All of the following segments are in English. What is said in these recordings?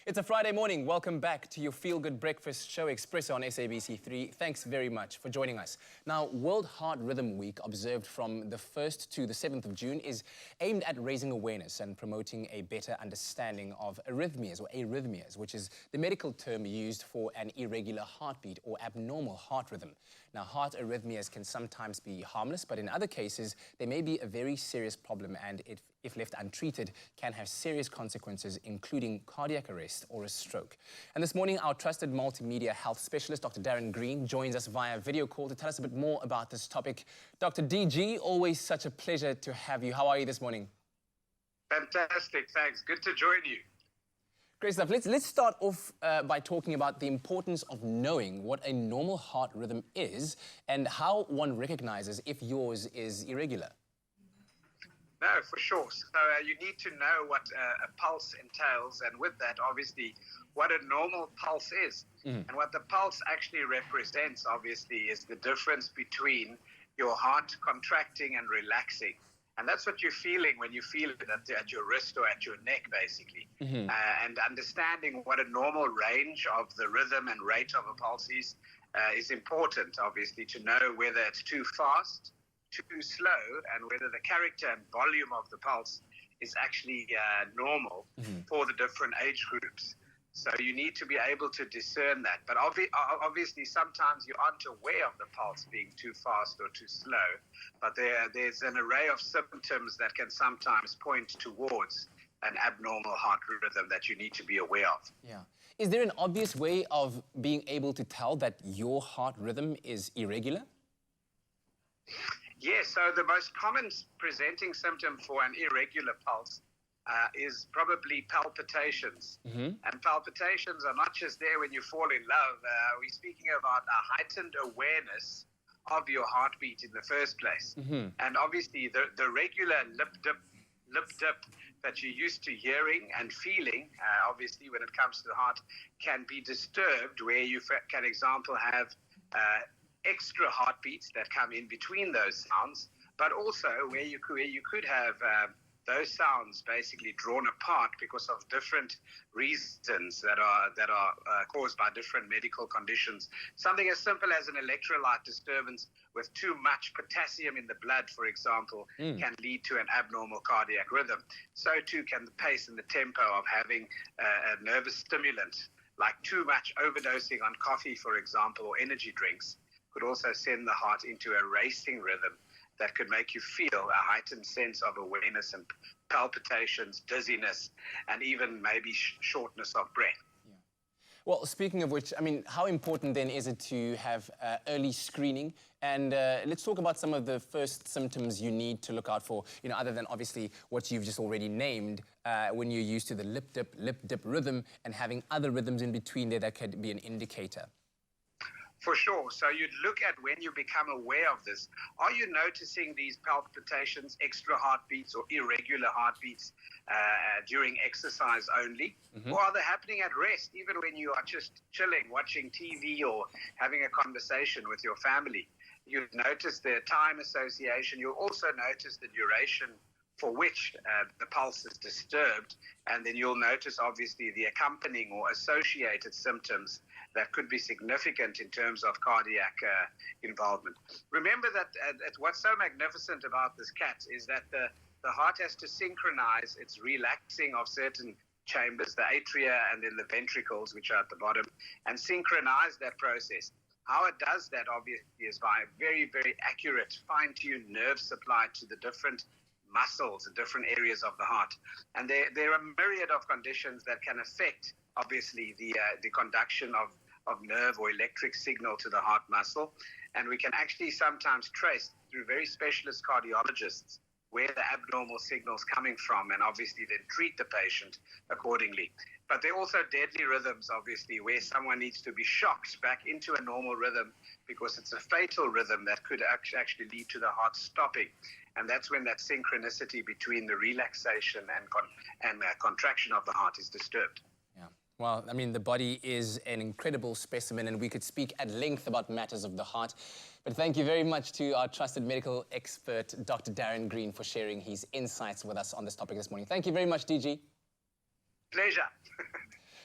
It's a Friday morning. Welcome back to your feel-good breakfast show, Expresso on SABC3. Thanks very much for joining us. Now, World Heart Rhythm Week, observed from the 1st to the 7th of June, is aimed at raising awareness and promoting a better understanding of arrhythmias, which is the medical term used for an irregular heartbeat or abnormal heart rhythm. Now, heart arrhythmias can sometimes be harmless, but in other cases, they may be a very serious problem and if left untreated, can have serious consequences, including cardiac arrest or a stroke. And this morning, our trusted multimedia health specialist, Dr. Darren Green, joins us via video call to tell us a bit more about this topic. Dr. DG, always such a pleasure to have you. How are you this morning? Fantastic, thanks. Good to join you. Great stuff. Let's start off by talking about the importance of knowing what a normal heart rhythm is and how one recognizes if yours is irregular. No, for sure. So you need to know what a pulse entails, and with that, obviously, what a normal pulse is. And what the pulse actually represents, obviously, is the difference between your heart contracting and relaxing. And that's what you're feeling when you feel it at your wrist or at your neck, basically. And understanding what a normal range of the rhythm and rate of a pulse is important, obviously, to know whether it's too fast, too slow, and whether the character and volume of the pulse is actually normal for the different age groups. So you need to be able to discern that. But obviously, sometimes you aren't aware of the pulse being too fast or too slow. But there's an array of symptoms that can sometimes point towards an abnormal heart rhythm that you need to be aware of. Yeah. Is there an obvious way of being able to tell that your heart rhythm is irregular? Yes, so the most common presenting symptom for an irregular pulse is probably palpitations. And palpitations are not just there when you fall in love. We're speaking about a heightened awareness of your heartbeat in the first place. And obviously the regular lip dip that you're used to hearing and feeling, obviously when it comes to the heart, can be disturbed, where you can, example, have extra heartbeats that come in between those sounds, but also where you could have those sounds basically drawn apart because of different reasons that are caused by different medical conditions. Something as simple as an electrolyte disturbance with too much potassium in the blood, for example, can lead to an abnormal cardiac rhythm. So too can the pace and the tempo of having a nervous stimulant, like too much overdosing on coffee, for example, or energy drinks, could also send the heart into a racing rhythm that could make you feel a heightened sense of awareness and palpitations, dizziness, and even maybe shortness of breath. Yeah. Well, speaking of which, I mean, how important then is it to have early screening? And let's talk about some of the first symptoms you need to look out for, other than obviously what you've just already named, when you're used to the lip dip rhythm and having other rhythms in between there that could be an indicator. For sure. So you'd look at when you become aware of this. Are you noticing these palpitations, extra heartbeats, or irregular heartbeats during exercise only? Or are they happening at rest, even when you are just chilling, watching TV or having a conversation with your family? You'll notice the time association. You'll also notice the duration for which the pulse is disturbed. And then you'll notice, obviously, the accompanying or associated symptoms that could be significant in terms of cardiac involvement. Remember that what's so magnificent about this CAT is that the heart has to synchronize its relaxing of certain chambers, the atria and then the ventricles, which are at the bottom, and synchronize that process. How it does that, obviously, is by a very, very accurate, fine-tuned nerve supply to the different muscles and different areas of the heart. And there are a myriad of conditions that can affect, obviously, the conduction of nerve or electric signal to the heart muscle. And we can actually sometimes trace through very specialist cardiologists where the abnormal signal's coming from, and obviously then treat the patient accordingly. But there are also deadly rhythms, obviously, where someone needs to be shocked back into a normal rhythm because it's a fatal rhythm that could actually lead to the heart stopping. And that's when that synchronicity between the relaxation and contraction of the heart is disturbed. Yeah. Well, I mean, the body is an incredible specimen, and we could speak at length about matters of the heart. But thank you very much to our trusted medical expert, Dr. Darren Green, for sharing his insights with us on this topic this morning. Thank you very much, DG. Pleasure.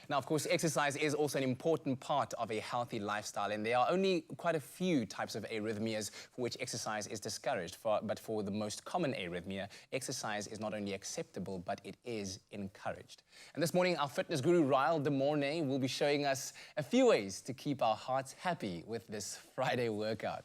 Now, of course, exercise is also an important part of a healthy lifestyle, and there are only quite a few types of arrhythmias for which exercise is discouraged. But for the most common arrhythmia, exercise is not only acceptable, but it is encouraged. And this morning, our fitness guru, Ryle de Mornay, will be showing us a few ways to keep our hearts happy with this Friday workout.